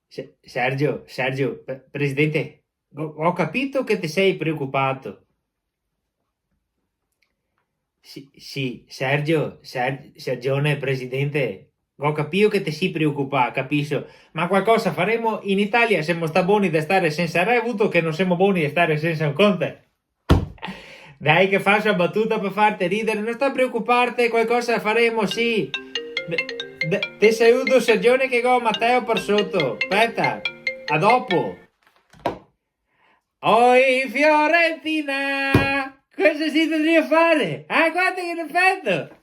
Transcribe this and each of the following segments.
Sergio, Presidente, ho capito che ti sei preoccupato. Sì, sì, Sergione, Presidente, ho capito che ti si preoccupa, capisco, ma qualcosa faremo in Italia, siamo sta buoni da stare senza revuto che non siamo buoni da stare senza un conte. Dai che faccio la battuta per farti ridere, non sta preoccuparti, qualcosa faremo, sì. Ti saluto Sergione che go Matteo per sotto, aspetta, a dopo. Oi Fiorentina! Cosa si dovrebbe fare? Ah, guarda che effetto!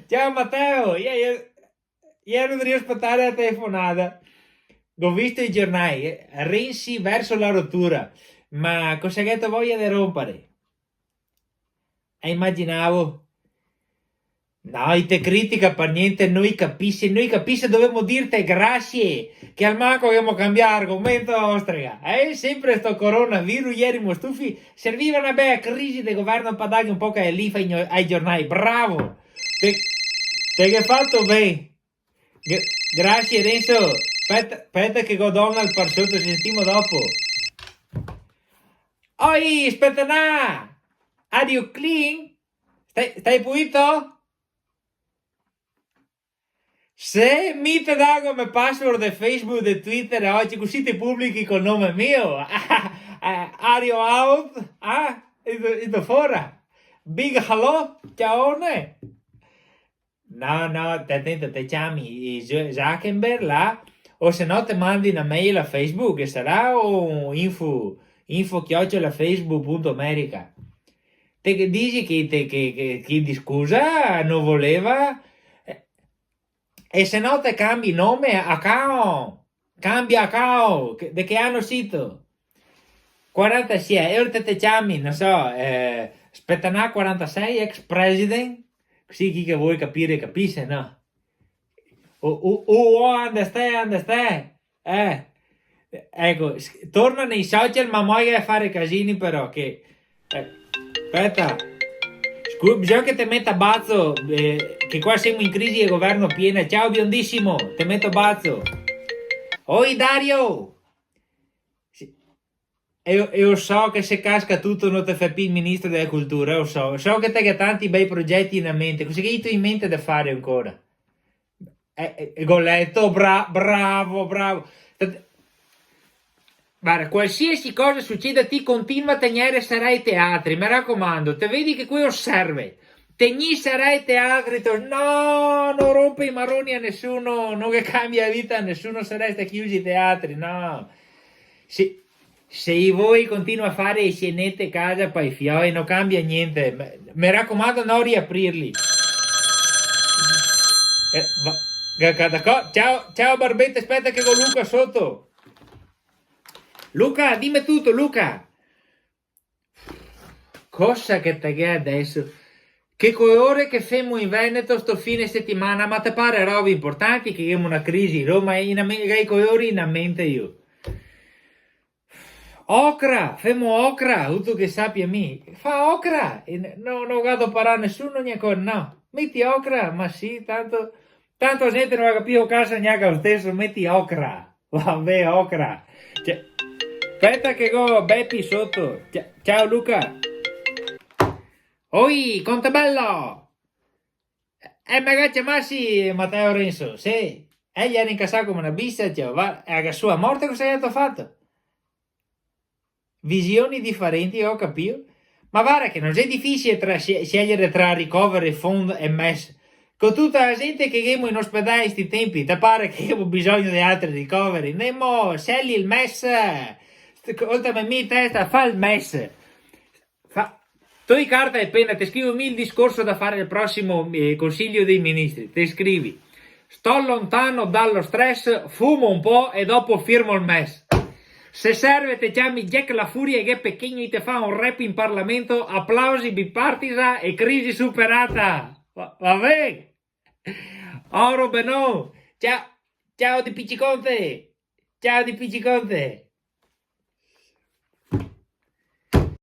Ciao Matteo, io non riesco a aspettare la telefonata. Ho visto i giornali, Renzi verso la rottura, ma cosa che voglia di rompere? E immaginavo. No, te critica per niente, noi capisce, dovremmo dirti grazie, che al manco dobbiamo cambiare argomento, ostrega. Sempre sto coronavirus, ieri mo stufi, serviva una bella crisi di governo per dargli un po' che lì ai giornali, bravo, te che hai fatto bene, grazie Renzo, aspetta che go Donald per sotto, ci sentiamo dopo. Oi, aspetta na, are you clean? Stai pulito? Se mi te dà come password di Facebook e Twitter oggi così ti pubblichi col nome mio. Are you out? Ah? È fuori. Big hello? Ciao. No, te attento, te chiami Zuckerberg là, o se no te mandi una mail a Facebook che sarà un info@facebook.america. Te che dici che chiedi scusa, non voleva, e se no te cambi nome a Cao, cambia a Cao, di che anno sito? 46, e ora te chiami, non so, Spettanà 46, ex president, così chi che vuoi capire capisce, no? Understand, ecco, torna nei social ma muoio a fare casini però che, aspetta, bisogna che ti metta bazzo, che qua siamo in crisi e governo piena. Ciao biondissimo, ti metto bazzo. Oi Dario! Sì, io so che se casca tutto non ti fai più il ministro della cultura, lo so che te hai tanti bei progetti in mente, così che hai tu in mente da fare ancora. Goletto, bravo. Guarda, qualsiasi cosa succeda ti continua a tenere sarai teatri, mi raccomando, te vedi che qui osserve. Tegni sarai teatri, no, non rompe i maroni a nessuno, non che cambia vita a nessuno, sareste chiusi i teatri, no. Se voi continua a fare i scenette a casa, poi fioi, non cambia niente, mi raccomando non riaprirli. Ciao Barbette, aspetta che con Luca sotto. Luca, dimmi tutto, Luca. Cosa che te che adesso? Che ore che femo in Veneto sto fine settimana, ma te pare robe importanti che abbiamo una crisi, Roma in ore in mente io. Ocra, femo ocra, tutto che sappia mi. Fa ocra, non vado a parare nessuno niente, no. Metti ocra, ma sì, tanto gente non ha capito casa neanche lo stesso, metti ocra. Vabbè, ocra. Cioè, aspetta che go Beppi sotto. Ciao Luca. Oi, Contebello! Magari chiamassi Matteo Renzo, sì. Egli era incassato come una bissa, cioè, e a sua morte cosa hai fatto? Visioni differenti, ho capito. Ma guarda che non è difficile scegliere tra ricovero, fund e MES. Con tutta la gente che abbiamo in ospedale in questi tempi, ti pare che abbiamo bisogno di altri ricoveri? Nemo, scegli il MES. Oltre a me testa, fa il MES. Tu di carta e penna, ti scrivi il discorso da fare al prossimo Consiglio dei Ministri. Ti scrivi, sto lontano dallo stress, fumo un po' e dopo firmo il MES. Se serve ti chiami Jack La Furia che Pechegni ti fa un rap in Parlamento, applausi bipartisan e crisi superata. Vabbè. Oro Benò. Ciao di Picciconte. Ciao di Picciconte.